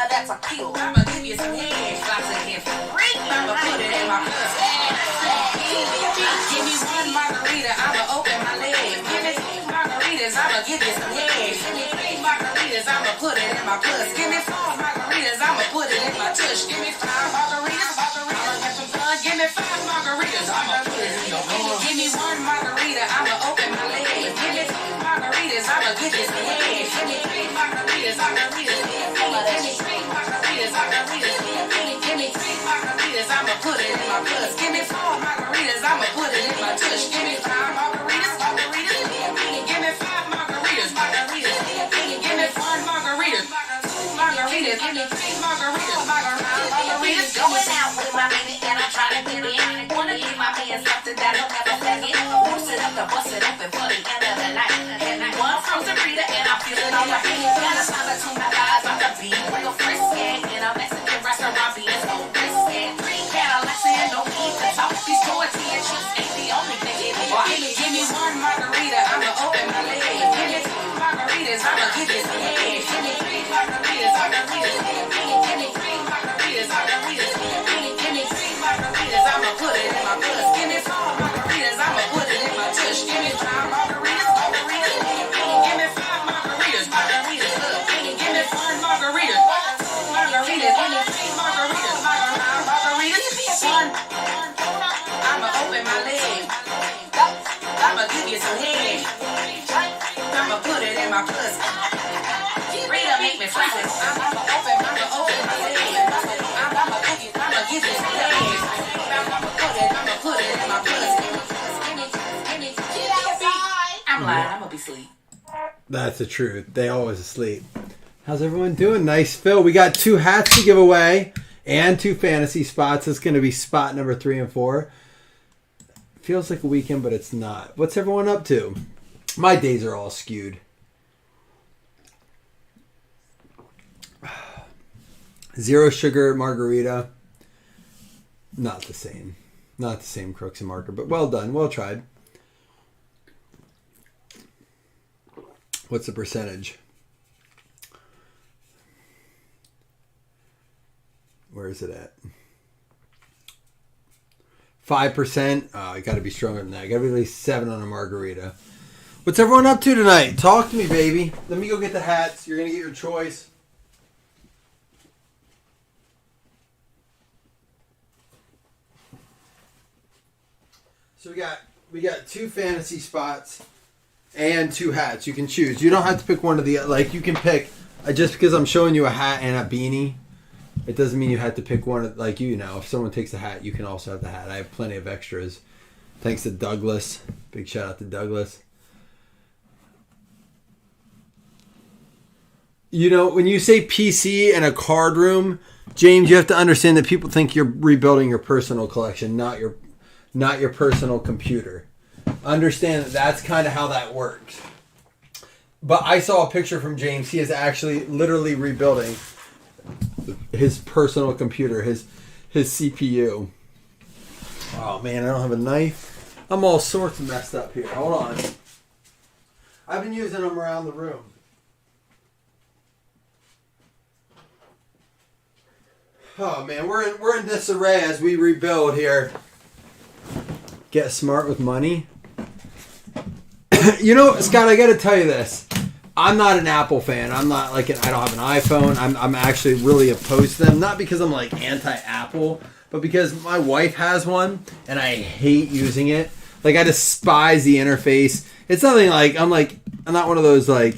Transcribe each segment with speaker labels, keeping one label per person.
Speaker 1: that's a kill. I'ma give you some head shots again. I'ma put it in my pussy. Give me one margarita, I'ma open my legs. Give me two margaritas, I'ma give you some head. Give me three margaritas, I'ma put it in my pussy. Give me four margaritas, I'ma put it in my tush. Give me five margaritas, I'ma get some fun. Give me five margaritas, I'ma put it in your hand. Give me one margarita, I'ma open my legs. Give me two margaritas, I'ma give you some head. Give me three margaritas, I'ma give you some head. Give me three margaritas, I'ma give you some head. Give me three margaritas, I'ma put it in my puss. Give me four margaritas, I'ma put it in my tush. Give me five margaritas, give me five margaritas, give me one margarita, two margaritas, give me three margaritas, going out with my baby and I'm trying to get in. Wanna give my man something that'll never forget. Boost it up to bust it open for the end of the night. And one frozen Rita and I'm feeling alright. Gotta smile to my eyes on the beat, real frisky in a Mexican restaurant being so risky. Three Cadillacs and no need to talk. These tortilla chips ain't the only thing in it. Give me one margarita, I'ma open my legs. Give me two margaritas, I'ma give you some head. Give me three margaritas, I'ma give you some head. Give me three margaritas, I'ma give you some head. Give me three margaritas, I'ma put it in my puss. Give me four margaritas, I'ma put it in my tush. Give me five margaritas, give me five margaritas, give me one margarita, give me three margaritas, one. I'ma open my legs. I'ma give you some head. I'ma put it in my pussy. Rita make me flex it. I'ma open my legs. I'ma give you some head. I'ma put it in my pussy. Get outside. I'm lying. I'ma be asleep.
Speaker 2: That's the truth. They always asleep. How's everyone doing? Nice, Phil. We got 2 hats to give away and 2 fantasy spots. It's going to be spot number 3 and 4. Feels like a weekend, but it's not. What's everyone up to? My days are all skewed. Zero sugar margarita. Not the same. Not the same Crooks and Marker, but well done. Well tried. What's the percentage? Where is it at? 5%. Oh, I got to be stronger than that. I got to be at least 7 on a margarita. What's everyone up to tonight? Talk to me, baby. Let me go get the hats. You're going to get your choice. So we got 2 fantasy spots and 2 hats. You can choose. You don't have to pick one of the, like, you can pick, just because I'm showing you a hat and a beanie, it doesn't mean you have to pick one. Like, you know, if someone takes the hat, you can also have the hat. I have plenty of extras. Thanks to Douglas. Big shout out to Douglas. You know, when you say PC and a card room, James, you have to understand that people think you're rebuilding your personal collection, not your personal computer. Understand that that's kind of how that works. But I saw a picture from James. He is actually literally rebuilding his personal computer, his CPU. Oh man, I don't have a knife. I'm all sorts of messed up here. Hold on. I've been using them around the room. Oh man, we're in disarray as we rebuild here. Get smart with money. You know, Scott, I got to tell you this. I'm not an Apple fan. I'm not like I don't have an iPhone. I'm actually really opposed to them. Not because I'm like anti-Apple, but because my wife has one and I hate using it. Like I despise the interface. It's nothing like I'm not one of those like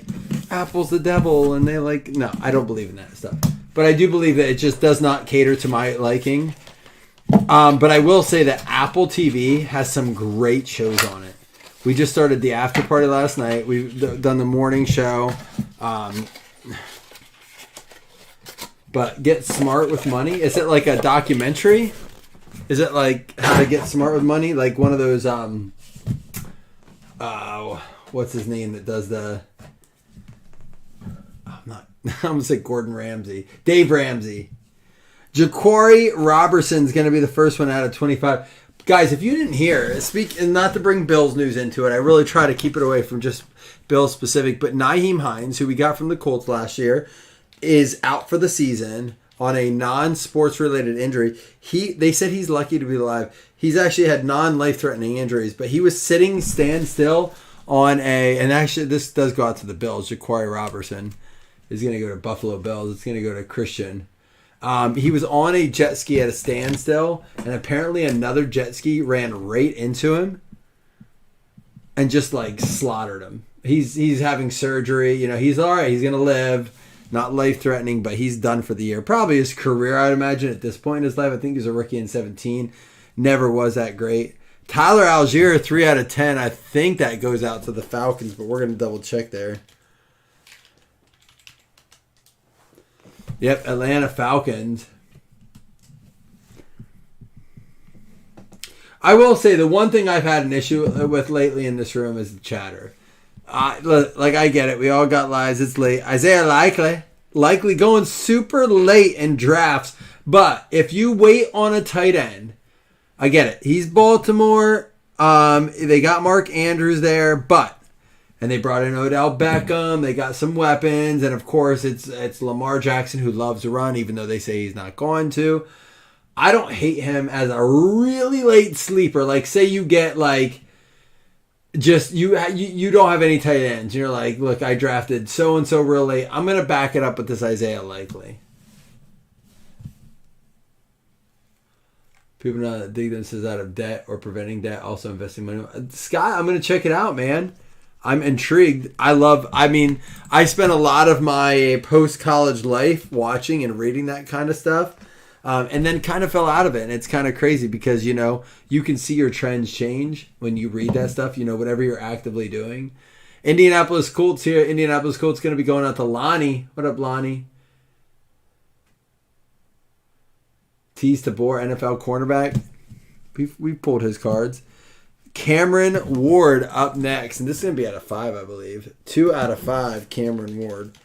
Speaker 2: Apple's the devil and they like no. I don't believe in that stuff. But I do believe that it just does not cater to my liking. But I will say that Apple TV has some great shows on it. We just started the after party last night. We've done the morning show. But Get Smart with Money. Is it like a documentary? Is it like How to Get Smart with Money? Like one of those, what's his name that does the... I'm going to say Gordon Ramsay. Dave Ramsey. Jaquari Robertson's going to be the first one out of 25. Guys, if you didn't hear, and not to bring Bills news into it, I really try to keep it away from just Bills specific, but Nyheim Hines, who we got from the Colts last year, is out for the season on a non-sports related injury. They said he's lucky to be alive. He's actually had non-life-threatening injuries, but he was sitting standstill on and actually this does go out to the Bills. Ja'Quari Robertson is going to go to Buffalo Bills. It's going to go to Christian. He was on a jet ski at a standstill, and apparently another jet ski ran right into him and just like slaughtered him. He's having surgery. You know, he's all right. He's going to live. Not life-threatening, but he's done for the year. Probably his career, I'd imagine, at this point in his life. I think he was a rookie in 17. Never was that great. Tyler Algier, 3 out of 10. I think that goes out to the Falcons, but we're going to double-check there. Yep, Atlanta Falcons. I will say the one thing I've had an issue with lately in this room is the chatter. Like, I get it. We all got lives. It's late. Isaiah likely going super late in drafts. But if you wait on a tight end, I get it. He's Baltimore. They got Mark Andrews there, and they brought in Odell Beckham. They got some weapons, and of course it's Lamar Jackson who loves to run, even though they say he's not going to. I don't hate him as a really late sleeper. Like, say you get like just you don't have any tight ends. You're like, look, I drafted so and so real late. I'm gonna back it up with this Isaiah Likely. People know that dig themselves out of debt or preventing debt, also investing money. Scott, I'm going to check it out, man. I'm intrigued. I spent a lot of my post-college life watching and reading that kind of stuff, and then kind of fell out of it. And it's kind of crazy because, you know, you can see your trends change when you read that stuff, you know, whatever you're actively doing. Indianapolis Colts here. Indianapolis Colts going to be going out to Lonnie. What up, Lonnie? Tease Tabor, NFL cornerback. We've pulled his cards. Cameron Ward up next. And this is going to be out of 5, I believe. 2 out of 5, Cameron Ward.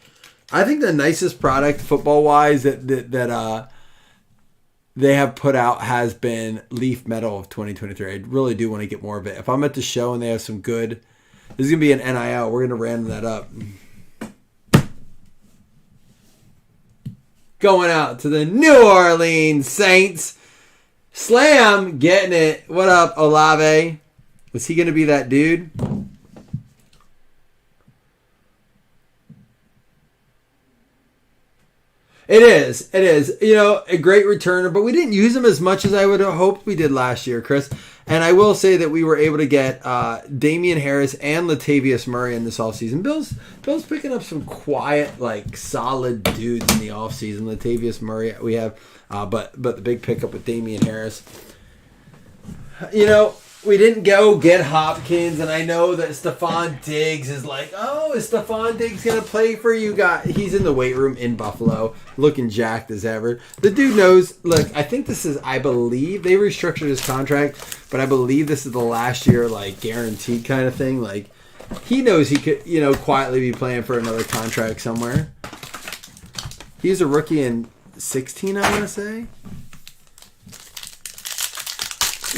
Speaker 2: I think the nicest product football-wise that they have put out has been Leaf Metal of 2023. I really do want to get more of it. If I'm at the show and they have some good... This is going to be an NIL. We're going to random that up. Going out to the New Orleans Saints. Slam getting it. What up, Olave? Was he going to be that dude? It is. You know, a great returner, but we didn't use him as much as I would have hoped we did last year, Chris. And I will say that we were able to get Damian Harris and Latavius Murray in this offseason. Bill's picking up some quiet, like, solid dudes in the offseason. Latavius Murray we have, but the big pickup with Damian Harris. You know, we didn't go get Hopkins, and I know that Stephon Diggs is like, oh, is Stephon Diggs going to play for you guys? He's in the weight room in Buffalo, looking jacked as ever. The dude knows, look, I believe they restructured his contract, but I believe this is the last year, like, guaranteed kind of thing. Like, he knows he could, you know, quietly be playing for another contract somewhere. He's a rookie in 16, I want to say.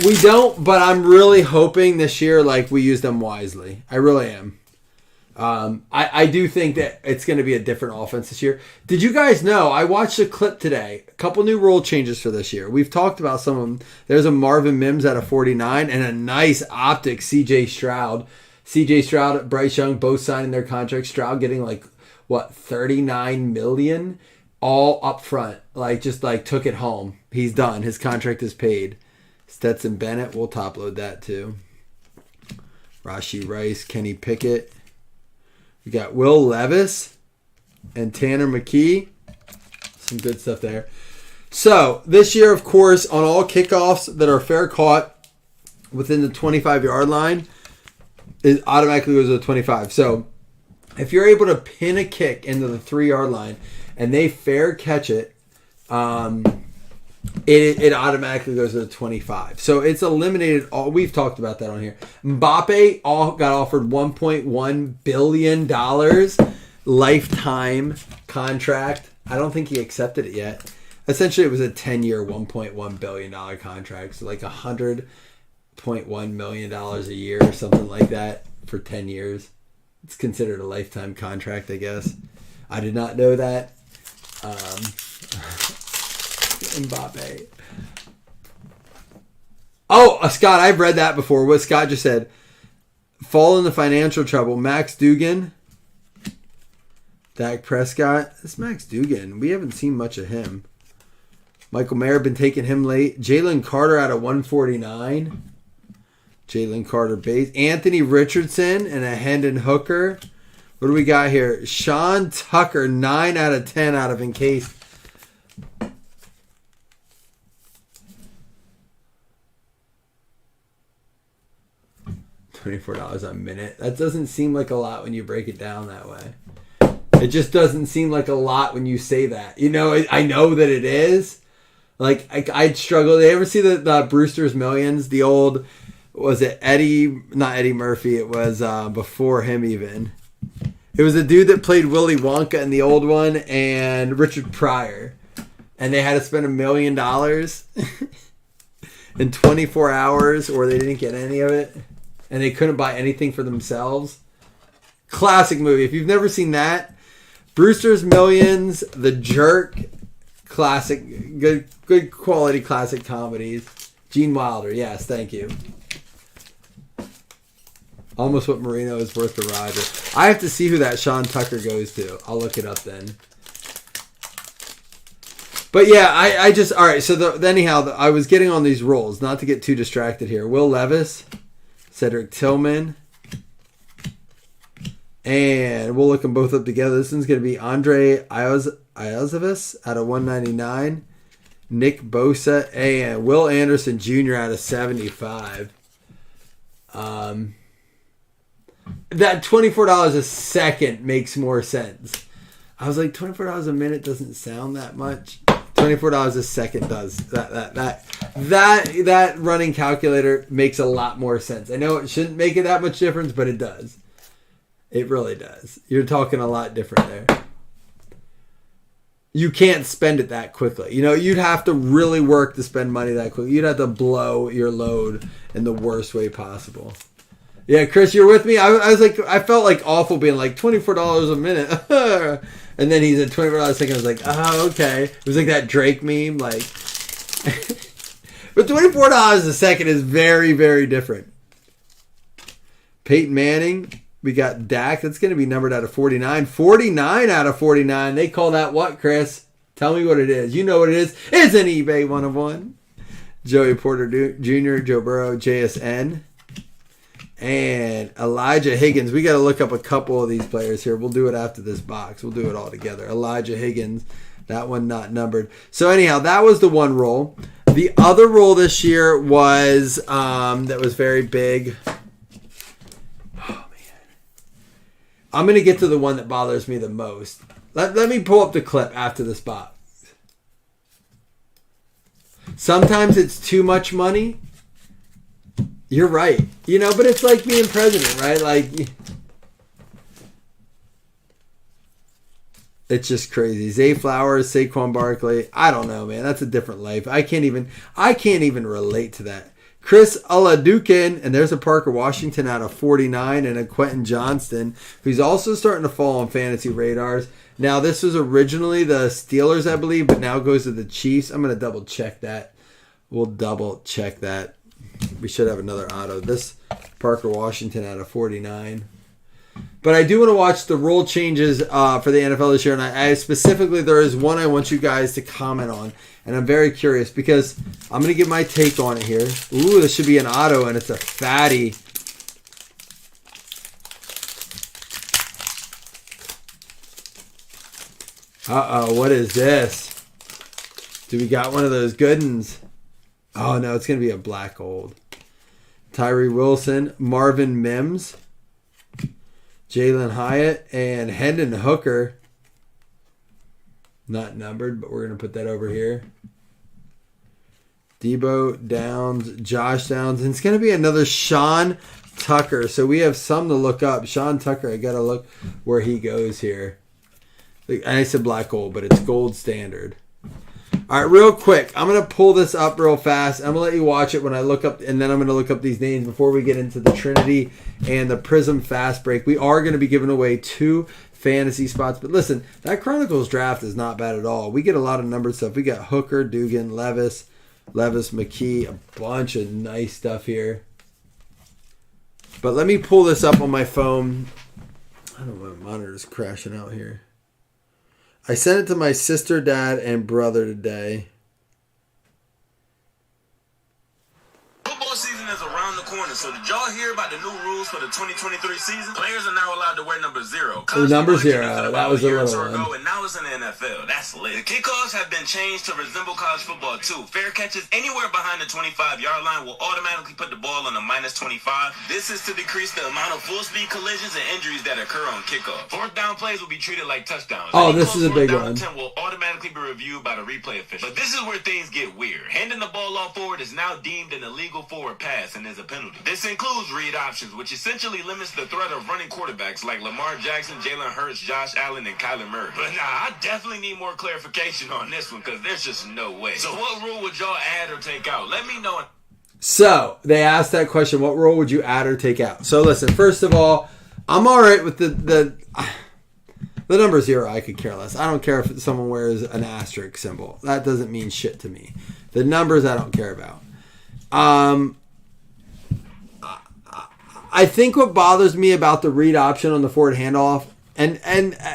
Speaker 2: We don't, but I'm really hoping this year, like, we use them wisely. I really am. I do think that it's going to be a different offense this year. Did you guys know? I watched a clip today. A couple new rule changes for this year. We've talked about some of them. There's a Marvin Mims at a 49 and a nice optic C.J. Stroud. C.J. Stroud, Bryce Young, both signing their contracts. Stroud getting, like, what, $39 million all up front. Like, just, like, took it home. He's done. His contract is paid. Stetson Bennett, we'll top load that too. Rashee Rice, Kenny Pickett. We got Will Levis and Tanner McKee. Some good stuff there. So, this year, of course, on all kickoffs that are fair caught within the 25-yard line, it automatically goes to the 25. So, if you're able to pin a kick into the 3-yard line and they fair catch it, it automatically goes to the 25. So it's eliminated all. We've talked about that on here. Mbappe got offered $1.1 billion lifetime contract. I don't think he accepted it yet. Essentially, it was a 10-year, $1.1 billion contract. So like $100.1 million a year or something like that for 10 years. It's considered a lifetime contract, I guess. I did not know that. Mbappe. Oh, Scott, I've read that before. What Scott just said. Fall into financial trouble. Max Dugan. Dak Prescott. This Max Dugan, we haven't seen much of him. Michael Mayer, been taking him late. Jalen Carter out of 149. Jalen Carter base. Anthony Richardson and a Hendon Hooker. What do we got here? Sean Tucker, 9 out of 10 out of Encased. $24 a minute. That doesn't seem like a lot when you break it down that way. It just doesn't seem like a lot when you say that. You know, I know that it is. Like, I'd struggle. Did you ever see the Brewster's Millions? The old, was it Eddie? Not Eddie Murphy. It was before him even. It was a dude that played Willy Wonka in the old one and Richard Pryor. And they had to spend $1 million in 24 hours or they didn't get any of it. And they couldn't buy anything for themselves. Classic movie. If you've never seen that, Brewster's Millions, The Jerk, classic, good quality classic comedies. Gene Wilder, yes, thank you. Almost what Marino is worth to Roger. I have to see who that Sean Tucker goes to. I'll look it up then. But yeah, I just, all right, so anyhow, I was getting on these rolls, not to get too distracted here. Will Levis, Cedric Tillman, and we'll look them both up together. This one's going to be Andre Iosivas out of 199, Nick Bosa, and Will Anderson Jr. out of 75. That $24 a second makes more sense. I was like, $24 a minute doesn't sound that much. $24 a second does. That running calculator makes a lot more sense. I know it shouldn't make it that much difference, but it does. It really does. You're talking a lot different there. You can't spend it that quickly. You know, you'd have to really work to spend money that quickly. You'd have to blow your load in the worst way possible. Yeah, Chris, you're with me? I was like, I felt like awful being like $24 a minute. And then he's at $24 a second. I was like, oh, okay. It was like that Drake meme. Like, but $24 a second is very, very different. Peyton Manning. We got Dak. That's going to be numbered out of 49. 49 out of 49. They call that what, Chris? Tell me what it is. You know what it is. It's an eBay 101. Joey Porter Jr., Joe Burrow, JSN. And Elijah Higgins. We got to look up a couple of these players here. We'll do it after this box. We'll do it all together. Elijah Higgins. That one not numbered. So anyhow, that was the one roll. The other roll this year was, that was very big. I'm going to get to the one that bothers me the most. Let me pull up the clip after this box. Sometimes it's too much money. You're right. You know, but it's like being president, right? Like, it's just crazy. Zay Flowers, Saquon Barkley. I don't know, man. That's a different life. I can't even relate to that. Chris Oladukin, and there's a Parker Washington out of 49, and a Quentin Johnston, who's also starting to fall on fantasy radars. Now, this was originally the Steelers, I believe, but now goes to the Chiefs. I'm going to double check that. We'll double check that. We should have another auto. This Parker Washington out of 49. But I do want to watch the rule changes for the NFL this year, and I specifically, there is one I want you guys to comment on. And I'm very curious because I'm going to give my take on it here. Ooh, this should be an auto, and it's a fatty. Uh-oh, what is this? Do we got one of those good ones? Oh, no, it's going to be a black gold. Tyree Wilson, Marvin Mims, Jalen Hyatt, and Hendon Hooker. Not numbered, but we're going to put that over here. Debo Downs, Josh Downs. And it's going to be another Sean Tucker. So we have some to look up. Sean Tucker, I got to look where he goes here. I said black gold, but it's gold standard. All right, real quick. I'm going to pull this up real fast. I'm going to let you watch it when I look up, and then I'm going to look up these names before we get into the Trinity and the Prism Fast Break. We are going to be giving away 2 fantasy spots. But listen, that Chronicles draft is not bad at all. We get a lot of numbered stuff. We got Hooker, Dugan, Levis, McKee, a bunch of nice stuff here. But let me pull this up on my phone. I don't know, my monitor's crashing out here. I sent it to my sister, dad, and brother today.
Speaker 3: Football season is around the corner, so did y'all hear about the new rules for the 2023 season? Players are now allowed to wear number 0.
Speaker 2: Number 0, that was a little one.
Speaker 3: And now it's in the NFL. That's lit. The kickoffs have been changed to resemble college football too. Fair catches anywhere behind the 25-yard line will automatically put the ball on the -25. This is to decrease the amount of full-speed collisions and injuries that occur on kickoff. 4th down plays will be treated like touchdowns.
Speaker 2: Oh, this is a big one.
Speaker 3: Will automatically be reviewed by the replay official. But this is where things get weird. Handing the ball off forward is now deemed an illegal forward pass and is a penalty. This includes read options, which essentially limits the threat of running quarterbacks like Lamar Jackson, Jalen Hurts, Josh Allen, and Kyler Murray. But I definitely need more clarification on this one because there's just no way. So what rule would y'all add or take out? Let me know.
Speaker 2: So they asked that question, what rule would you add or take out? So listen, first of all, I'm all right with the number 0. I could care less. I don't care if someone wears an asterisk symbol. That doesn't mean shit to me. The numbers I don't care about. I think what bothers me about the read option on the forward handoff, and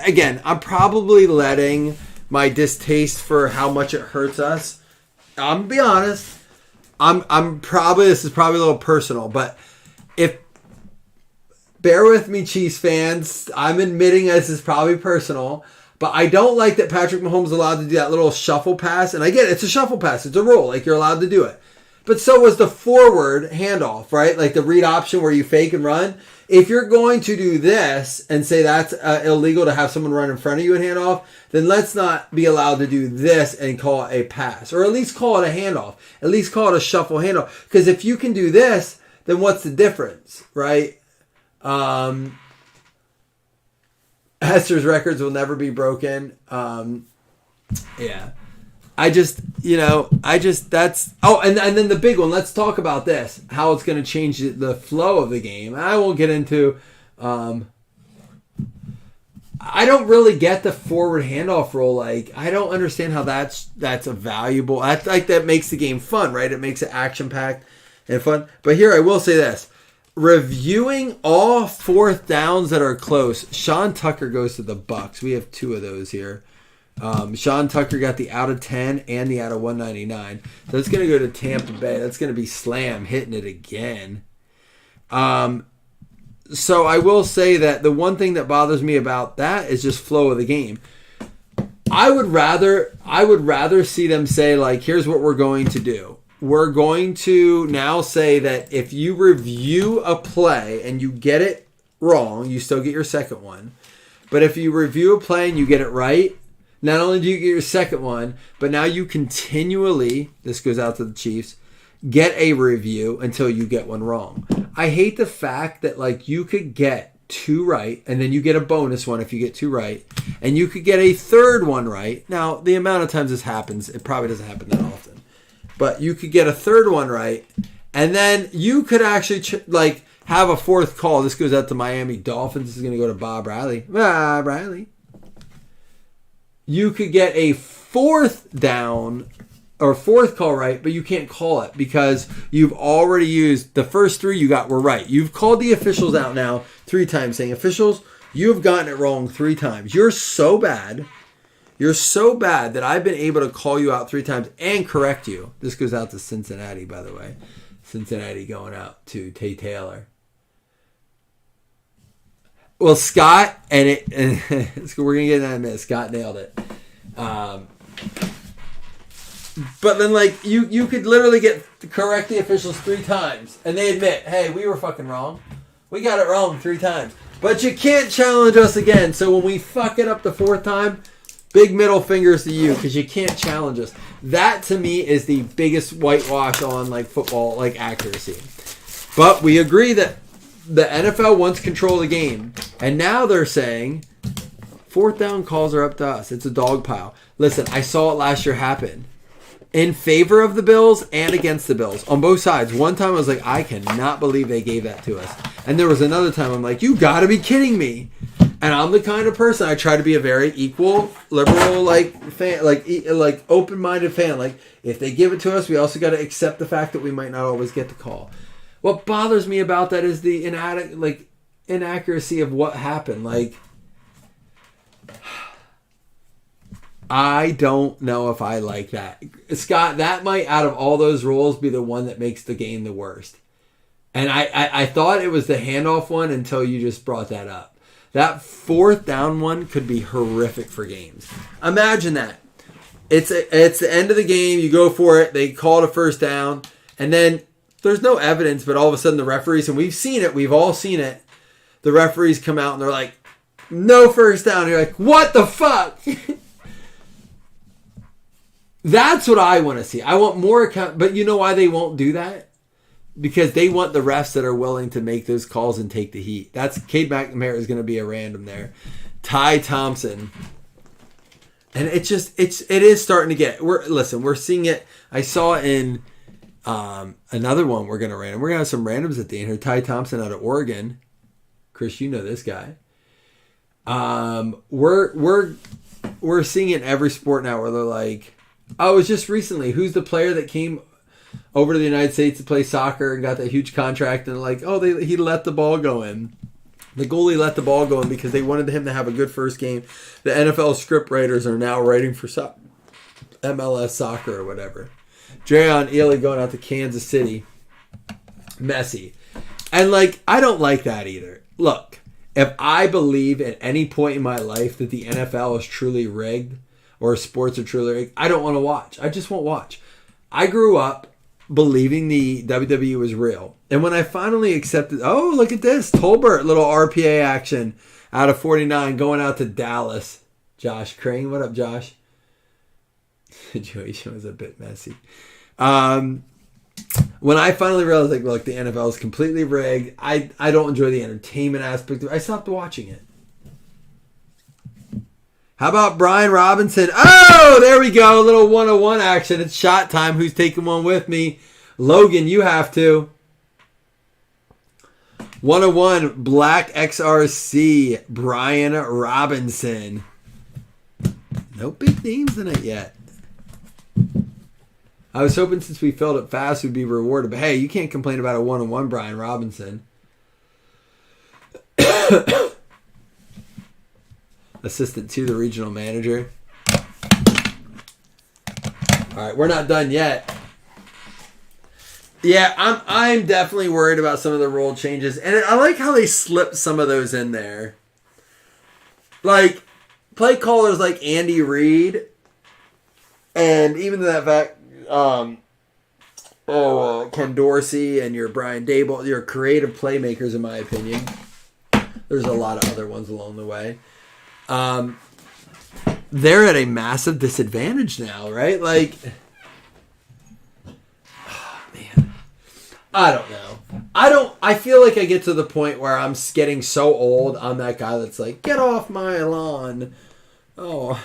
Speaker 2: again, I'm probably letting my distaste for how much it hurts us. I'm gonna be honest. I'm probably, this is probably a little personal, but bear with me, Chiefs fans. I'm admitting this is probably personal, but I don't like that Patrick Mahomes is allowed to do that little shuffle pass. And I get it, it's a shuffle pass. It's a rule. Like, you're allowed to do it. But so was the forward handoff, right? Like the read option where you fake and run. If you're going to do this and say that's illegal to have someone run in front of you and hand off, then let's not be allowed to do this and call it a pass. Or at least call it a handoff. At least call it a shuffle handoff. Because if you can do this, then what's the difference, right? Hester's records will never be broken. Yeah. That's... Oh, and then the big one. Let's talk about this. How it's going to change the flow of the game. I won't get into... I don't really get the forward handoff rule. Like, I don't understand how that's a valuable... that makes the game fun, right? It makes it action-packed and fun. But here, I will say this. Reviewing all 4th downs that are close, Sean Tucker goes to the Bucks. We have 2 of those here. Sean Tucker got the out of 10 and the out of 199. So it's going to go to Tampa Bay. That's going to be Slam hitting it again. So I will say that the one thing that bothers me about that is just flow of the game. I would rather see them say, like, here's what we're going to do. We're going to now say that if you review a play and you get it wrong, you still get your second one. But if you review a play and you get it right, not only do you get your second one, but now you continually, this goes out to the Chiefs, get a review until you get one wrong. I hate the fact that, like, you could get 2 right, and then you get a bonus one if you get 2 right, and you could get a third one right. Now, the amount of times this happens, it probably doesn't happen that often. But you could get a third one right, and then you could actually have a 4th call. This goes out to Miami Dolphins. This is going to go to Bob Riley. Bob Riley. You could get a 4th down or 4th call right, but you can't call it because you've already used the first 3 you got were right. You've called the officials out now 3 times, saying, officials, you've gotten it wrong 3 times. You're so bad that I've been able to call you out 3 times and correct you. This goes out to Cincinnati, by the way. Cincinnati going out to Tay Taylor. Well, Scott, we're going to get that in a minute. Scott nailed it. But then, like, you could literally correct the officials 3 times, and they admit, hey, we were fucking wrong. We got it wrong 3 times. But you can't challenge us again. So when we fuck it up the 4th time, big middle fingers to you, because you can't challenge us. That, to me, is the biggest whitewash on, like, football, like, accuracy. But we agree that the NFL wants control of the game. And now they're saying 4th down calls are up to us. It's a dog pile. Listen, I saw it last year happen. in favor of the Bills and against the Bills on both sides. One time I was like, I cannot believe they gave that to us. And there was another time I'm like, you got to be kidding me. And I'm the kind of person, I try to be a very equal, liberal, fan, open-minded fan. Like, if they give it to us, we also got to accept the fact that we might not always get the call. What bothers me about that is the inaccuracy of what happened. Like, I don't know if I like that. Scott, that might, out of all those rules, be the one that makes the game the worst. And I thought it was the handoff one until you just brought that up. That fourth down one could be horrific for games. Imagine that. It's the end of the game. You go for it. They call it a first down. And then there's no evidence, but all of a sudden the referees, and we've seen it. We've all seen it. The referees come out and they're like, no first down. You're like, what the fuck? That's what I want to see. I want more account. But you know why they won't do that? Because they want the refs that are willing to make those calls and take the heat. That's Cade McNamara is going to be a random there. Ty Thompson. And it is starting to get, we're seeing it. I saw in another one we're going to random. We're going to have some randoms at the end here. Ty Thompson out of Oregon. Chris, you know this guy. We're seeing it in every sport now where they're like, oh, it was just recently. Who's the player that came over to the United States to play soccer and got that huge contract, and like, oh, he let the ball go in. The goalie let the ball go in because they wanted him to have a good first game. The NFL script writers are now writing for MLS soccer or whatever. Drayon Ely going out to Kansas City. Messy. And like, I don't like that either. Look, if I believe at any point in my life that the NFL is truly rigged or sports are truly rigged, I don't want to watch. I just won't watch. I grew up believing the WWE was real. And when I finally accepted, oh, look at this. Tolbert, little RPA action out of 49 going out to Dallas. Josh Crane. What up, Josh? Situation was a bit messy. When I finally realized, like, look, the NFL is completely rigged. I don't enjoy the entertainment aspect of it. I stopped watching it. How about Brian Robinson? Oh, there we go. A little 101 action. It's shot time. Who's taking one with me? Logan, you have to. 101 Black XRC. Brian Robinson. No big names in it yet. I was hoping since we filled it fast we'd be rewarded. But hey, you can't complain about a 101 Brian Robinson. Assistant to the regional manager. All right, we're not done yet. Yeah, I'm definitely worried about some of the rule changes, and I like how they slipped some of those in there. Like play callers like Andy Reid, and even that fact, Ken Dorsey and your Brian Dable, your creative playmakers, in my opinion. There's a lot of other ones along the way. They're at a massive disadvantage now, right? Like, oh, man, I don't know. I feel like I get to the point where I'm getting so old. I'm that guy that's like, get off my lawn. Oh,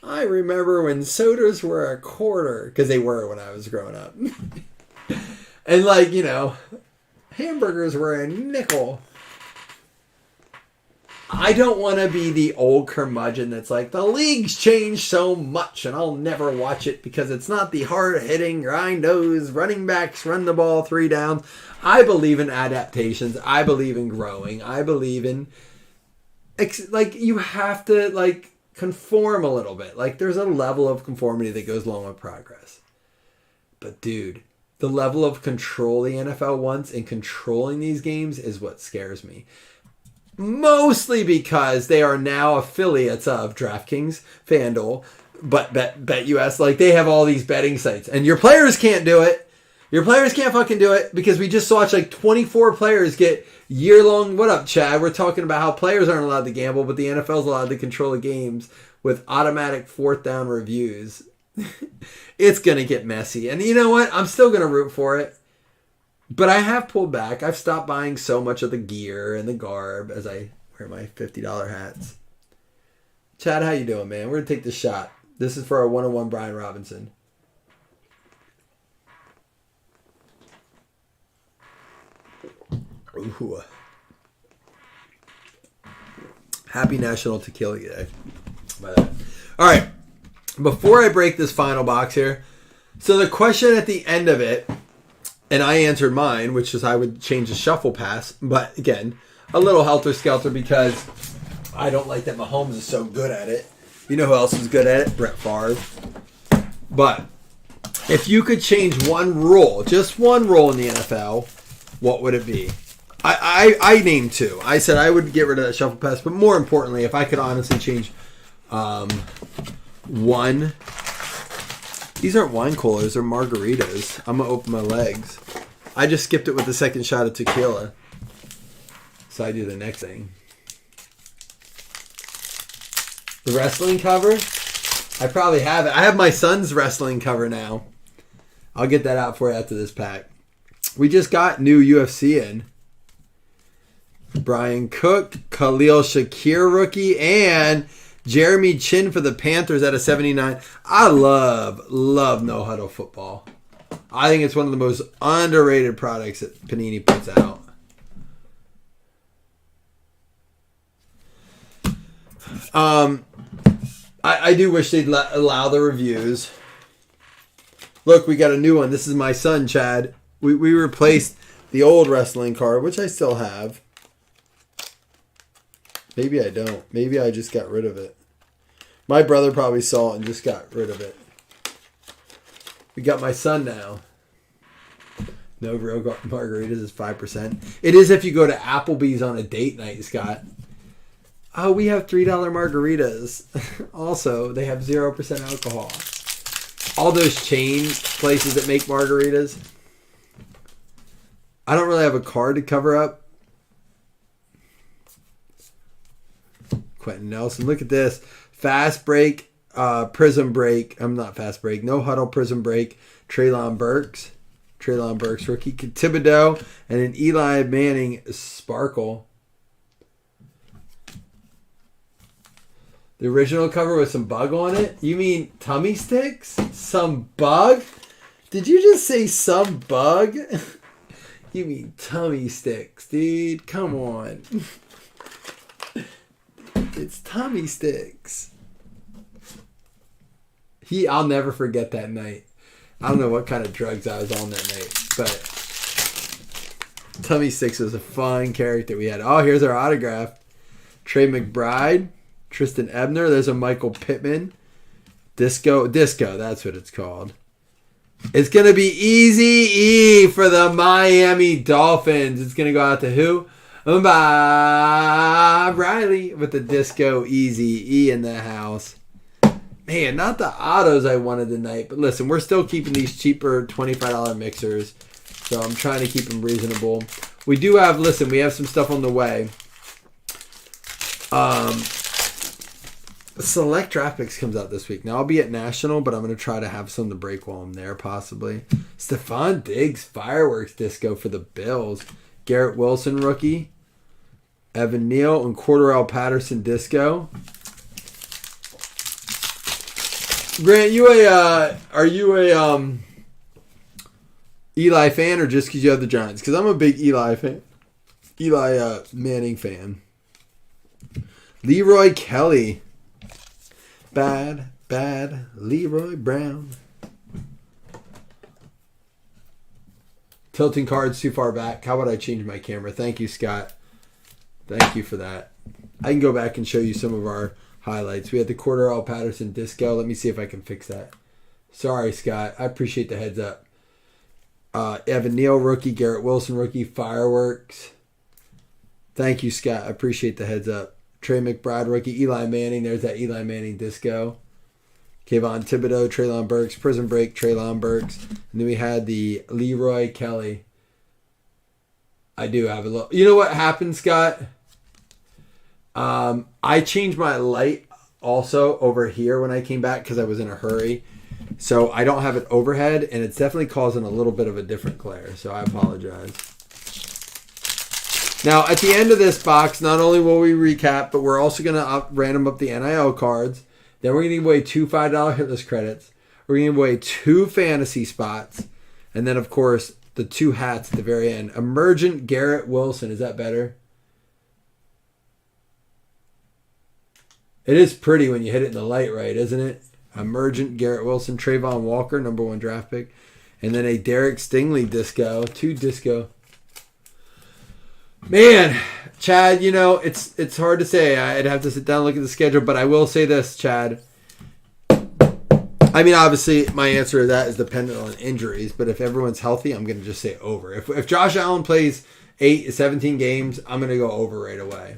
Speaker 2: I remember when sodas were a quarter, because they were when I was growing up. And like, you know, hamburgers were a nickel. I don't want to be the old curmudgeon that's like, the league's changed so much and I'll never watch it because it's not the hard-hitting, grind-nose, running backs, run the ball 3 downs. I believe in adaptations. I believe in growing. I believe in, like, you have to, like, conform a little bit. Like, there's a level of conformity that goes along with progress. But, dude, the level of control the NFL wants in controlling these games is what scares me. Mostly because they are now affiliates of DraftKings, FanDuel, but BetUS. Like, they have all these betting sites. And your players can't do it. Your players can't fucking do it because we just watched like 24 players get year-long... What up, Chad? We're talking about how players aren't allowed to gamble, but the NFL's allowed to control the games with automatic 4th down reviews. It's going to get messy. And you know what? I'm still going to root for it. But I have pulled back. I've stopped buying so much of the gear and the garb as I wear my $50 hats. Chad, how you doing, man? We're going to take the shot. This is for our 101 Brian Robinson. Ooh. Happy National Tequila Day. By the way. All right. Before I break this final box here, so the question at the end of it, and I answered mine, which is I would change the shuffle pass, but again, a little helter-skelter because I don't like that Mahomes is so good at it. You know who else is good at it? Brett Favre. But if you could change one rule, just one rule in the NFL, what would it be? I named two. I said I would get rid of that shuffle pass, but more importantly, if I could honestly change one. These aren't wine coolers, they're margaritas. I'm going to open my legs. I just skipped it with the second shot of tequila. So I do the next thing. The wrestling cover? I probably have it. I have my son's wrestling cover now. I'll get that out for you after this pack. We just got new UFC in. Brian Cook, Khalil Shakir rookie, and Jeremy Chin for the Panthers at a 79. I love No Huddle football. I think it's one of the most underrated products that Panini puts out. I do wish they'd allow the reviews. Look, we got a new one. This is my son, Chad. We replaced the old wrestling card, which I still have. Maybe I don't. Maybe I just got rid of it. My brother probably saw it and just got rid of it. We got my son now. No real margaritas is 5%. It is if you go to Applebee's on a date night, Scott. Oh, we have $3 margaritas. Also, they have 0% alcohol. All those chain places that make margaritas. I don't really have a card to cover up. Quentin Nelson. Look at this. Fast break, prism break. I'm not fast break. No huddle, prism break. Treylon Burks. Treylon Burks rookie. Thibodeau. And an Eli Manning sparkle. The original cover with some bug on it? You mean tummy sticks? Some bug? Did you just say some bug? You mean tummy sticks, dude. Come on. It's tummy sticks. I'll never forget that night. I don't know what kind of drugs I was on that night, but Tummy Sticks was a fun character we had. Oh, here's our autograph. Trey McBride, Tristan Ebner. There's a Michael Pittman. Disco, that's what it's called. It's going to be Easy E for the Miami Dolphins. It's going to go out to who? Bob Riley with the Disco Easy E in the house. Man, not the autos I wanted tonight. But listen, we're still keeping these cheaper $25 mixers. So I'm trying to keep them reasonable. We do have, we have some stuff on the way. Select Draft Picks comes out this week. Now, I'll be at National, but I'm going to try to have some to break while I'm there, possibly. Stephon Diggs, Fireworks Disco for the Bills. Garrett Wilson, rookie. Evan Neal and Cordarrelle Patterson Disco. Grant, are you a Eli fan or just because you have the Giants? Because I'm a big Eli fan. Eli Manning fan. Leroy Kelly. Bad Leroy Brown. Tilting cards too far back. How would I change my camera? Thank you, Scott. Thank you for that. I can go back and show you some of our highlights. We had the Cordarrelle Patterson Disco. Let me see if I can fix that. Sorry, Scott. I appreciate the heads up. Evan Neal, rookie. Garrett Wilson, rookie. Fireworks. Thank you, Scott. I appreciate the heads up. Trey McBride, rookie. Eli Manning. There's that Eli Manning Disco. Kayvon Thibodeau, Treylon Burks. Prison Break, Treylon Burks. And then we had the Leroy Kelly. I do have a little... You know what happened, Scott? I changed my light also over here when I came back because I was in a hurry. So I don't have it overhead, and it's definitely causing a little bit of a different glare. So I apologize. Now, at the end of this box, not only will we recap, but we're also going to random up the NIL cards. Then we're going to give away 2 $5 hitless credits. We're going to give away 2 fantasy spots. And then, of course, the two hats at the very end. Emergent Garrett Wilson. Is that better? It is pretty when you hit it in the light right, isn't it? Emergent Garrett Wilson. Trayvon Walker, number 1 draft pick. And then a Derek Stingley disco. 2 disco. Man, Chad, you know, it's hard to say. I'd have to sit down and look at the schedule, but I will say this, Chad. I mean, obviously, my answer to that is dependent on injuries, but if everyone's healthy, I'm going to just say over. If Josh Allen plays 17 games, I'm going to go over right away.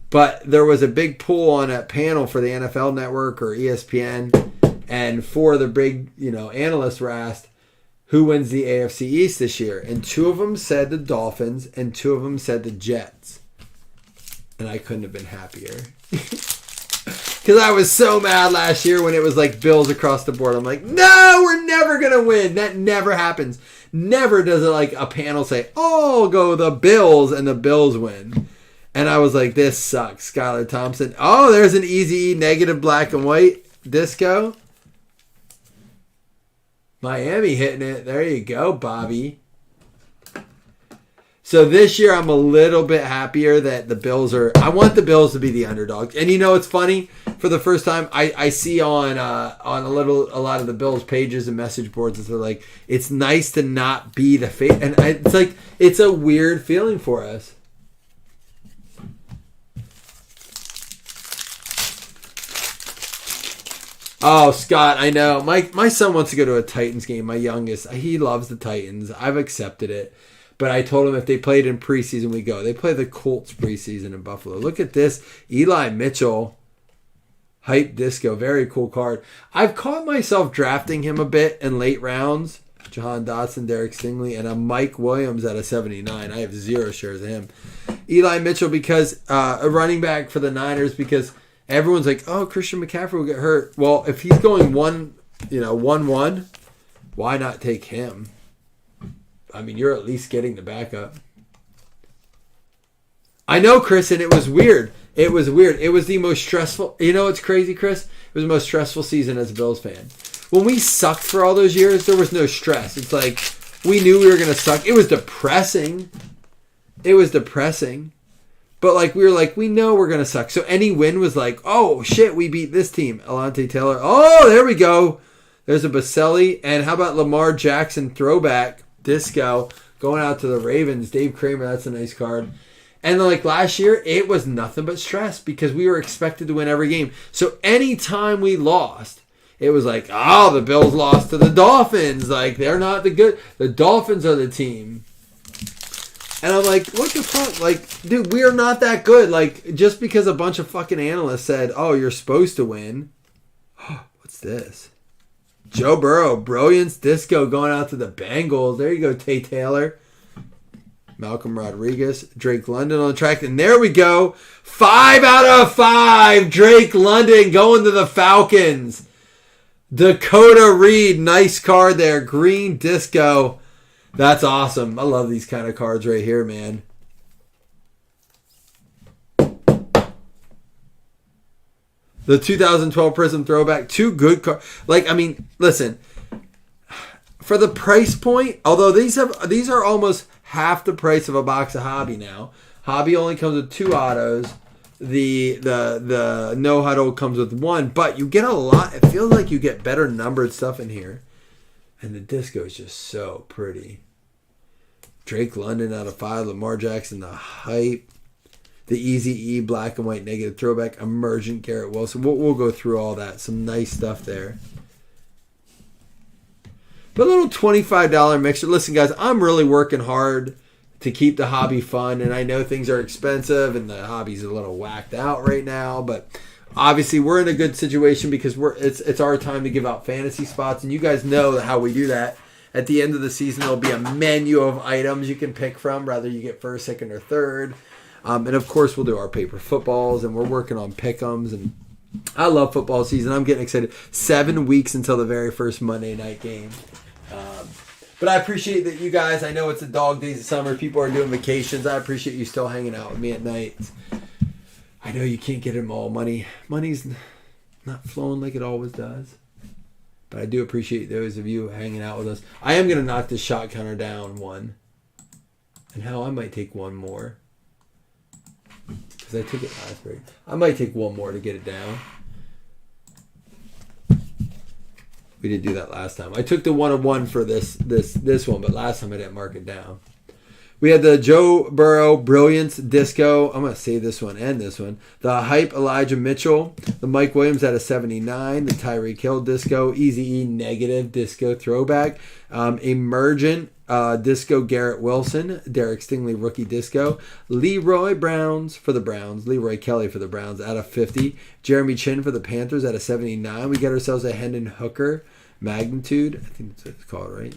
Speaker 2: But there was a big poll on that panel for the NFL Network or ESPN, and 4 of the big, analysts were asked, who wins the AFC East this year? And 2 of them said the Dolphins, and 2 of them said the Jets. And I couldn't have been happier. Because I was so mad last year when it was like Bills across the board. I'm like, no, we're never going to win. That never happens. Never does it like a panel say, oh, go the Bills, and the Bills win. And I was like, this sucks. Skylar Thompson. Oh, there's an easy negative black and white disco. Miami hitting it. There you go, Bobby. So this year I'm a little bit happier that the Bills are... I want the Bills to be the underdog. And it's funny. For the first time, I see on a lot of the Bills pages and message boards that they're like, it's nice to not be the favorite. And it's like, it's a weird feeling for us. Oh, Scott, I know. My son wants to go to a Titans game, my youngest. He loves the Titans. I've accepted it. But I told him if they played in preseason, we go. They play the Colts preseason in Buffalo. Look at this. Eli Mitchell. Hype disco. Very cool card. I've caught myself drafting him a bit in late rounds. Jahan Dotson, Derek Stingley, and a Mike Williams at a 79. I have 0 shares of him. Eli Mitchell because a running back for the Niners because everyone's like, oh, Christian McCaffrey will get hurt. Well, if he's going 1-1, why not take him? I mean, you're at least getting the backup. I know, Chris, and it was weird. It was the most stressful. You know what's crazy, Chris? It was the most stressful season as a Bills fan. When we sucked for all those years, there was no stress. It's like we knew we were going to suck. It was depressing. But like we were like, we know we're going to suck. So any win was like, oh, shit, we beat this team. Alontae Taylor. Oh, there we go. There's a Baselli. And how about Lamar Jackson throwback? Disco going out to the Ravens. Dave Kramer, that's a nice card. And like last year, it was nothing but stress because we were expected to win every game. So anytime we lost, it was like, oh, the Bills lost to the Dolphins. Like, they're not the good. The Dolphins are the team. And I'm like, what the fuck? Like, dude, we are not that good. Like, just because a bunch of fucking analysts said, oh, you're supposed to win. What's this? Joe Burrow, Brilliance Disco going out to the Bengals. There you go, Tay Taylor. Malcolm Rodriguez, Drake London on the track. And there we go. 5 out of 5. Drake London going to the Falcons. Dakota Reed, nice card there. Green Disco. That's awesome. I love these kind of cards right here, man. The 2012 Prism Throwback, 2 good cards. Like, I mean, listen, for the price point, although these are almost half the price of a box of Hobby now. Hobby only comes with 2 autos. The No Huddle comes with 1, but you get a lot. It feels like you get better numbered stuff in here. And the disco is just so pretty. Drake London out of 5, Lamar Jackson, the hype. The Easy E black and white negative throwback, Emergent Garrett Wilson. We'll go through all that. Some nice stuff there. But a little $25 mixer. Listen, guys, I'm really working hard to keep the hobby fun, and I know things are expensive, and the hobby's a little whacked out right now. But obviously, we're in a good situation because it's our time to give out fantasy spots, and you guys know how we do that. At the end of the season, there'll be a menu of items you can pick from, whether you get first, second, or third. And of course, we'll do our paper footballs, and we're working on pick'ems. And I love football season. I'm getting excited. 7 weeks until the very first Monday night game. But I appreciate that you guys. I know it's the dog days of summer. People are doing vacations. I appreciate you still hanging out with me at night. I know you can't get them all. Money's not flowing like it always does. But I do appreciate those of you hanging out with us. I am going to knock this shot counter down one. And how I might take one more. Because I took it last break. I might take one more to get it down. We didn't do that last time. I took the 1-of-1 for this one, but last time I didn't mark it down. We had the Joe Burrow Brilliance Disco. I'm going to save this one and this one. The Hype Elijah Mitchell. The Mike Williams at a 79. The Tyreek Hill Disco. Easy E Negative Disco Throwback. Emergent Disco Garrett Wilson. Derek Stingley Rookie Disco. Leroy Browns for the Browns. Leroy Kelly for the Browns at a 50. Jeremy Chin for the Panthers at a 79. We get ourselves a Hendon Hooker Magnitude. I think that's what it's called, right?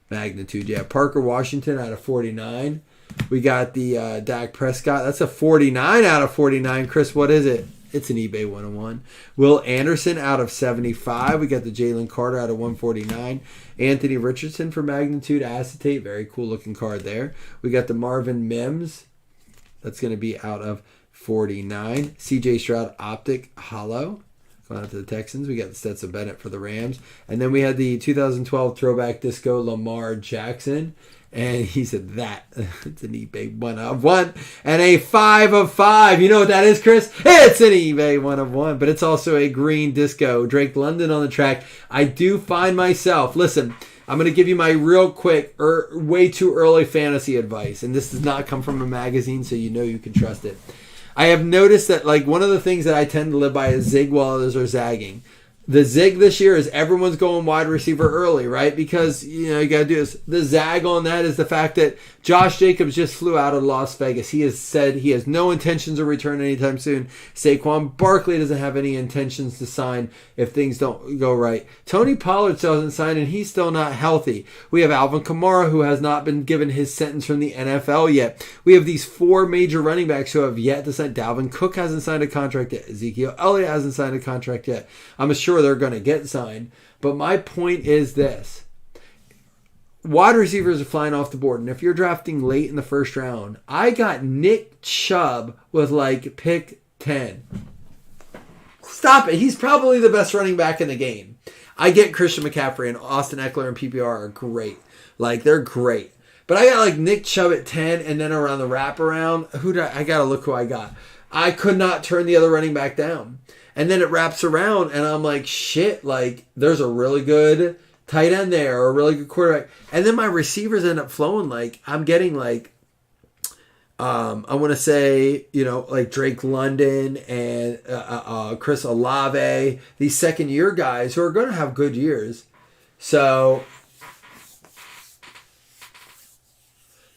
Speaker 2: Magnitude, yeah. Parker Washington out of 49. We got the Dak Prescott. That's a 49 out of 49. Chris, what is it? It's an eBay 101. Will Anderson out of 75. We got the Jalen Carter out of 149. Anthony Richardson for Magnitude Acetate. Very cool looking card there. We got the Marvin Mims. That's going to be out of 49. CJ Stroud Optic Hollow. Going out to the Texans. We got the Stetson Bennett for the Rams. And then we had the 2012 Throwback Disco Lamar Jackson. And he said that. It's an eBay 1-of-1. And a 5-of-5. You know what that is, Chris? It's an eBay 1-of-1. But it's also a green disco. Drake London on the track. I do find myself. Listen, I'm going to give you my real quick, way too early fantasy advice. And this does not come from a magazine, so you know you can trust it. I have noticed that, like, one of the things that I tend to live by is zig while others are zagging. The zig this year is everyone's going wide receiver early, right? Because, you know, you got to do this. The zag on that is the fact that Josh Jacobs just flew out of Las Vegas. He has said he has no intentions of return anytime soon. Saquon Barkley doesn't have any intentions to sign if things don't go right. Tony Pollard still hasn't signed, and he's still not healthy. We have Alvin Kamara, who has not been given his sentence from the NFL yet. We have these 4 major running backs who have yet to sign. Dalvin Cook hasn't signed a contract yet. Ezekiel Elliott hasn't signed a contract yet. I'm sure they're going to get signed. But my point is this. Wide receivers are flying off the board. And if you're drafting late in the first round, I got Nick Chubb with like pick 10. Stop it. He's probably the best running back in the game. I get Christian McCaffrey and Austin Eckler and PPR are great. Like, they're great. But I got like Nick Chubb at 10, and then around the wraparound, I got to look who I got. I could not turn the other running back down. And then it wraps around, and I'm like, shit, like, there's a really good tight end there, or a really good quarterback. And then my receivers end up flowing. Like, I'm getting, like, I want to say, you know, like Drake London and Chris Olave, these second-year guys who are going to have good years. So,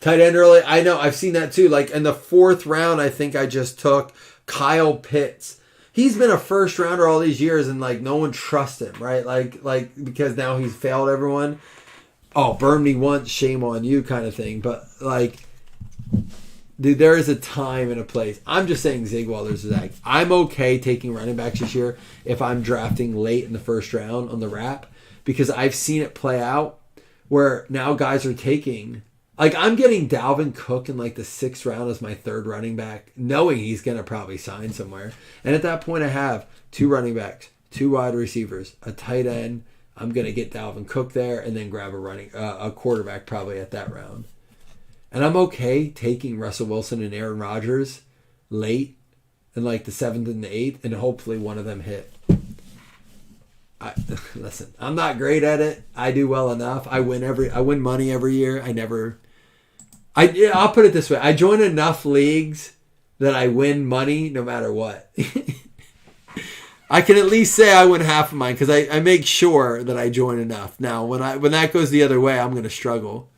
Speaker 2: tight end early, I know, I've seen that too. Like, in the 4th round, I think I just took Kyle Pitts. He's been a first rounder all these years, and like no one trusts him, right? Like because now he's failed everyone. Oh, burn me once, shame on you, kind of thing. But like, dude, there is a time and a place. I'm just saying zig while there's a zag. I'm okay taking running backs this year if I'm drafting late in the first round on the wrap, because I've seen it play out where now guys are taking. Like, I'm getting Dalvin Cook in, like, the 6th round as my 3rd running back, knowing he's going to probably sign somewhere. And at that point, I have 2 running backs, 2 wide receivers, a tight end. I'm going to get Dalvin Cook there and then grab a quarterback probably at that round. And I'm okay taking Russell Wilson and Aaron Rodgers late in, like, the 7th and the 8th, and hopefully one of them hit. Listen, I'm not great at it. I do well enough. I win money every year. I'll put it this way. I join enough leagues that I win money no matter what. I can at least say I win half of mine because I make sure that I join enough. Now, when that goes the other way, I'm going to struggle.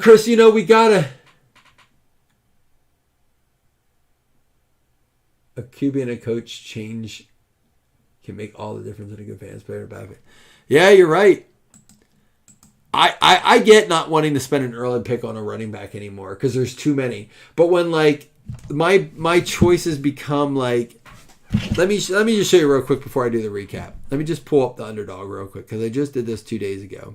Speaker 2: Chris, you know, we got a QB and a coach change can make all the difference in a good fantasy player. Yeah, you're right. I get not wanting to spend an early pick on a running back anymore because there's too many. But when like my choices become like, let me just show you real quick before I do the recap. Let me just pull up the underdog real quick because I just did this 2 days ago,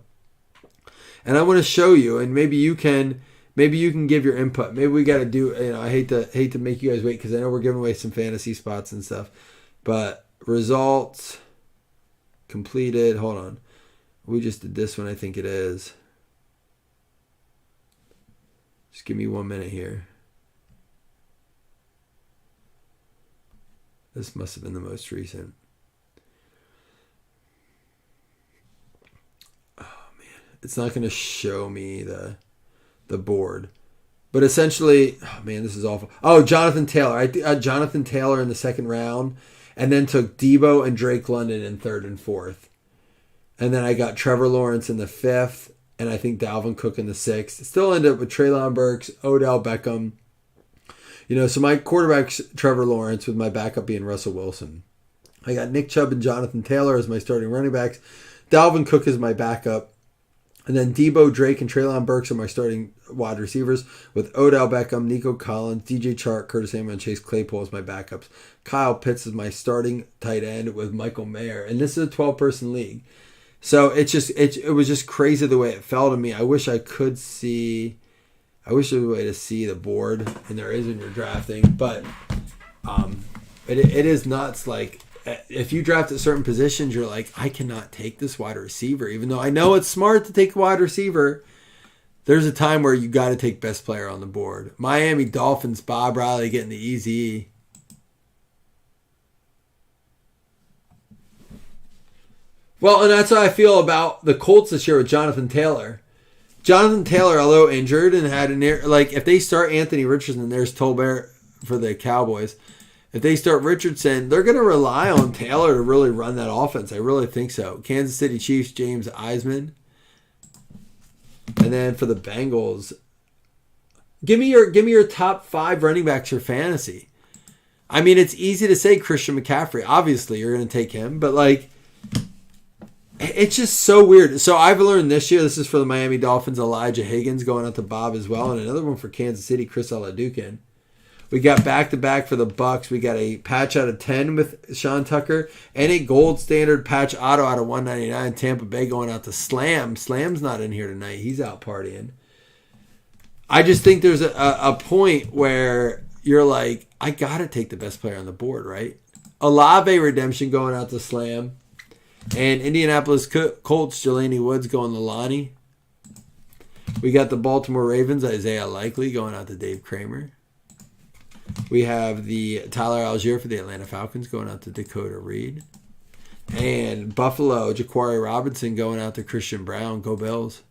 Speaker 2: and I want to show you, and maybe you can maybe you can give your input. Maybe we got to do. I hate to make you guys wait because I know we're giving away some fantasy spots and stuff. But results completed. Hold on, we just did this one. I think it is. Just give me 1 minute here. This must have been the most recent. Oh man, it's not going to show me the board, but essentially, oh man, this is awful. Oh, Jonathan Taylor. I Jonathan Taylor in the second round, and then took Debo and Drake London in third and fourth, and then I got Trevor Lawrence in the fifth, and I think Dalvin Cook in the sixth. Still ended up with Treylon Burks, Odell Beckham. So my quarterback's Trevor Lawrence with my backup being Russell Wilson. I got Nick Chubb and Jonathan Taylor as my starting running backs. Dalvin Cook is my backup. And then Debo, Drake, and Treylon Burks are my starting wide receivers with Odell Beckham, Nico Collins, DJ Chark, Curtis Samuel, and Chase Claypool as my backups. Kyle Pitts is my starting tight end with Michael Mayer. And this is a 12-person league. So it was just crazy the way it fell to me. I wish there was a way to see the board, and there is when you're drafting. But it is nuts. Like, if you draft at certain positions, you're like, I cannot take this wide receiver. Even though I know it's smart to take a wide receiver, there's a time where you got to take best player on the board. Miami Dolphins, Bob Riley getting the easy. Well, and that's how I feel about the Colts this year with Jonathan Taylor. Jonathan Taylor, although injured and had if they start Anthony Richardson, there's Tolbert for the Cowboys. If they start Richardson, they're going to rely on Taylor to really run that offense. I really think so. Kansas City Chiefs, James Eisman. And then for the Bengals, give me your top 5 running backs for fantasy. I mean, it's easy to say Christian McCaffrey. Obviously, you're going to take him, but it's just so weird. So I've learned this year, this is for the Miami Dolphins, Elijah Higgins going out to Bob as well. And another one for Kansas City, Chris Oladukin. We got back-to-back for the Bucks. We got a patch out of 10 with Sean Tucker and a gold standard patch auto out of 199. Tampa Bay going out to Slam. Slam's not in here tonight. He's out partying. I just think there's a point where you're like, I got to take the best player on the board, right? Olave redemption going out to Slam. And Indianapolis Colts, Jelani Woods going to Lonnie. We got the Baltimore Ravens, Isaiah Likely going out to Dave Kramer. We have the Tyler Algier for the Atlanta Falcons going out to Dakota Reed. And Buffalo, Jaquari Robinson going out to Christian Brown. Go Bills.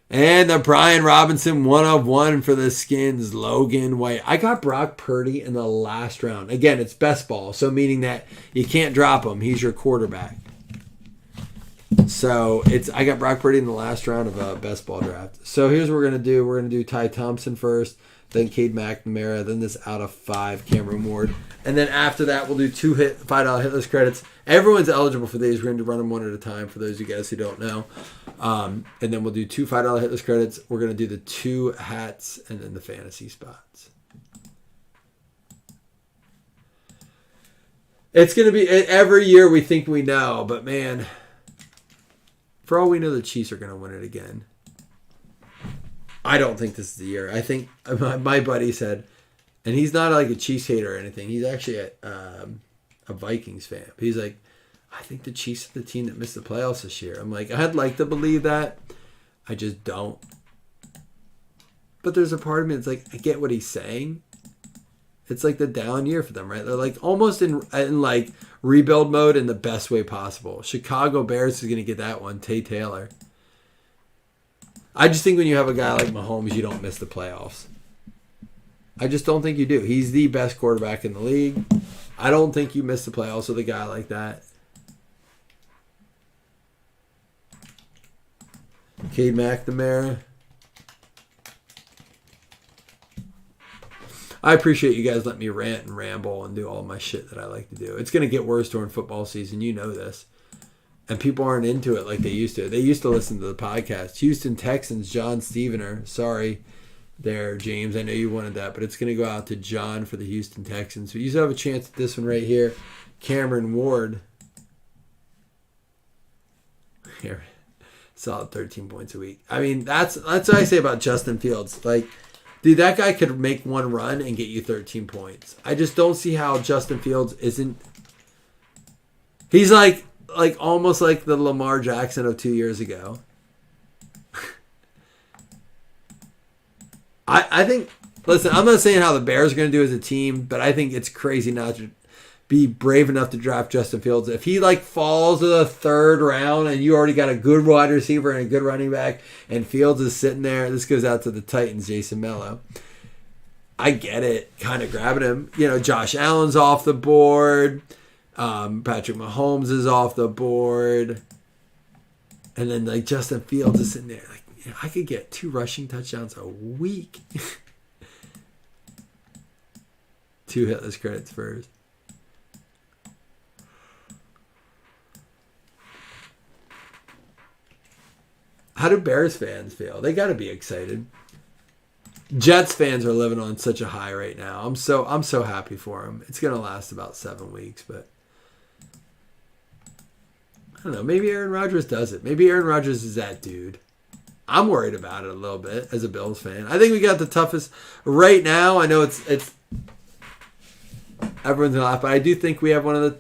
Speaker 2: And the Brian Robinson 1 of 1 for the Skins, Logan White. I got Brock Purdy in the last round. Again, it's best ball, so meaning that you can't drop him. He's your quarterback. So I got Brock Purdy in the last round of a best ball draft. So here's what we're going to do. We're going to do Ty Thompson first, then Cade McNamara, then this out of 5 Cameron Ward. And then after that, we'll do 2 $5 hitless credits. Everyone's eligible for these. We're going to run them one at a time for those of you guys who don't know. And then we'll do 2 $5 hitless credits. We're going to do the 2 hats and then the fantasy spots. It's going to be every year we think we know, but man, for all we know, the Chiefs are going to win it again. I don't think this is the year. I think my buddy said, and he's not like a Chiefs hater or anything. He's actually a Vikings fan. He's like, I think the Chiefs are the team that missed the playoffs this year. I'm like, I'd like to believe that. I just don't. But there's a part of me that's like, I get what he's saying. It's like the down year for them, right? They're like almost in like rebuild mode in the best way possible. Chicago Bears is going to get that one. Tay Taylor. I just think when you have a guy like Mahomes, you don't miss the playoffs. I just don't think you do. He's the best quarterback in the league. I don't think you miss the playoffs with a guy like that. Cade McNamara. I appreciate you guys letting me rant and ramble and do all my shit that I like to do. It's going to get worse during football season. You know this. And people aren't into it like they used to. They used to listen to the podcast. Houston Texans, John Stevener. Sorry there, James. I know you wanted that, but it's going to go out to John for the Houston Texans. So you still have a chance at this one right here. Cameron Ward. Here, solid 13 points a week. I mean, that's what I say about Justin Fields. Like, dude, that guy could make one run and get you 13 points. I just don't see how Justin Fields isn't. He's like almost like the Lamar Jackson of 2 years ago. I think, listen, I'm not saying how the Bears are going to do as a team, but I think it's crazy not to be brave enough to draft Justin Fields. If he like falls to the third round and you already got a good wide receiver and a good running back and Fields is sitting there, this goes out to the Titans, Jason Mello. I get it, kind of grabbing him. You know, Josh Allen's off the board. Patrick Mahomes is off the board. And then like Justin Fields is sitting there like, you know, I could get 2 rushing touchdowns a week. 2 hitless credits first. How do Bears fans feel? They got to be excited. Jets fans are living on such a high right now. I'm so happy for them. It's gonna last about 7 weeks, but I don't know. Maybe Aaron Rodgers does it. Maybe Aaron Rodgers is that dude. I'm worried about it a little bit as a Bills fan. I think we got the toughest right now. I know it's everyone's gonna laugh, but I do think we have one of the,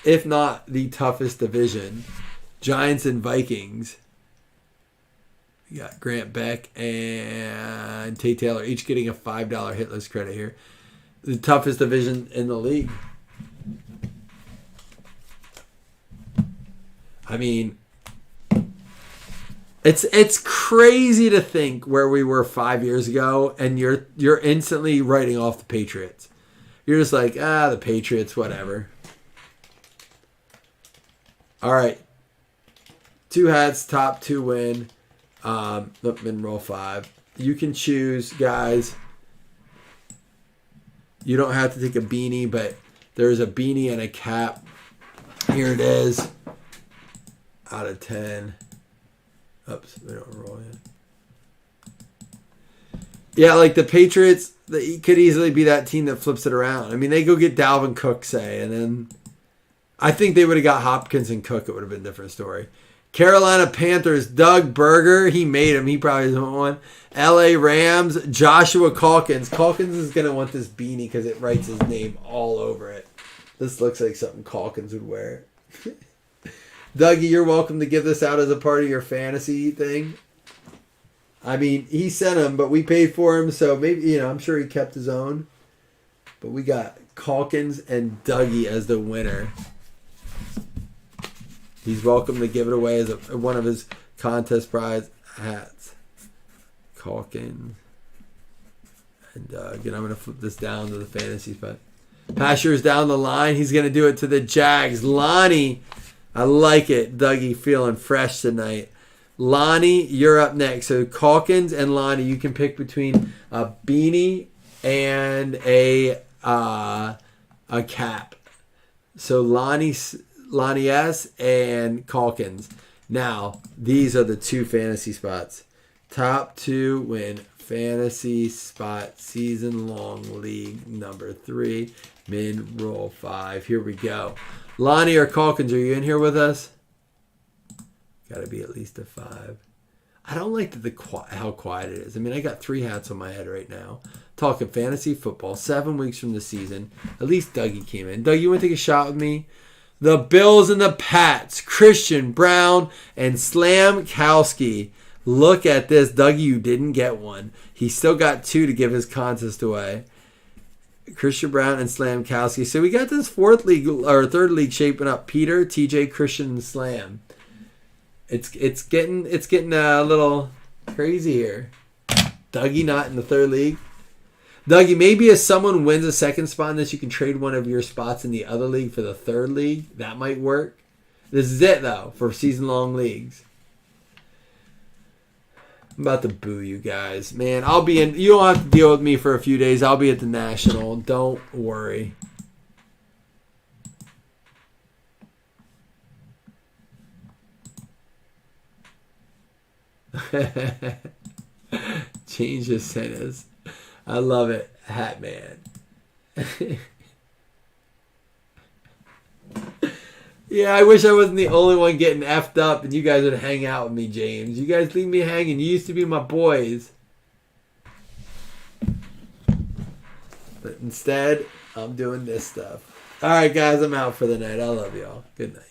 Speaker 2: if not the toughest division. Giants and Vikings. We got Grant Beck and Tate Taylor each getting a $5 hitless credit here. The toughest division in the league. I mean, it's crazy to think where we were 5 years ago, and you're instantly writing off the Patriots. You're just like, the Patriots, whatever. All right, 2 hats, top 2 win. Min roll 5. You can choose, guys. You don't have to take a beanie, but there's a beanie and a cap. Here it is. Out of 10. Oops, we don't roll yet. Yeah, like the Patriots, they could easily be that team that flips it around. I mean, they go get Dalvin Cook, say, and then I think they would have got Hopkins and Cook. It would have been a different story. Carolina Panthers, Doug Berger. He made him. He probably doesn't want one. LA Rams, Joshua Calkins. Calkins is going to want this beanie because it writes his name all over it. This looks like something Calkins would wear. Dougie, you're welcome to give this out as a part of your fantasy thing. I mean, he sent him, but we paid for him, so maybe, I'm sure he kept his own. But we got Calkins and Dougie as the winner. He's welcome to give it away as one of his contest prize hats. Calkins and Doug. And I'm going to flip this down to the fantasy spot. Pasher's down the line. He's going to do it to the Jags. Lonnie, I like it. Dougie feeling fresh tonight. Lonnie, you're up next. So Calkins and Lonnie, you can pick between a beanie and a cap. So Lonnie S. and Calkins. Now, these are the 2 fantasy spots. Top 2 win fantasy spot season long league number 3. Min roll 5. Here we go. Lonnie or Calkins, are you in here with us? Got to be at least a 5. I don't like how quiet it is. I mean, I got 3 hats on my head right now. Talking fantasy football, 7 weeks from the season. At least Dougie came in. Doug, you want to take a shot with me? The Bills and the Pats, Christian Brown and Slamkowski. Look at this. Dougie, you didn't get one. He still got 2 to give his contest away. Christian Brown and Slamkowski. So we got this 3rd league shaping up. Peter, TJ, Christian, and Slam. It's getting a little crazy here. Dougie not in the 3rd league. Dougie, maybe if someone wins a 2nd spot in this, you can trade one of your spots in the other league for the 3rd league. That might work. This is it, though, for season-long leagues. I'm about to boo you guys. Man, I'll be in. You don't have to deal with me for a few days. I'll be at the National. Don't worry. Change the sentence. I love it. Hat Man. Yeah, I wish I wasn't the only one getting effed up and you guys would hang out with me, James. You guys leave me hanging. You used to be my boys. But instead, I'm doing this stuff. Alright, guys, I'm out for the night. I love y'all. Good night.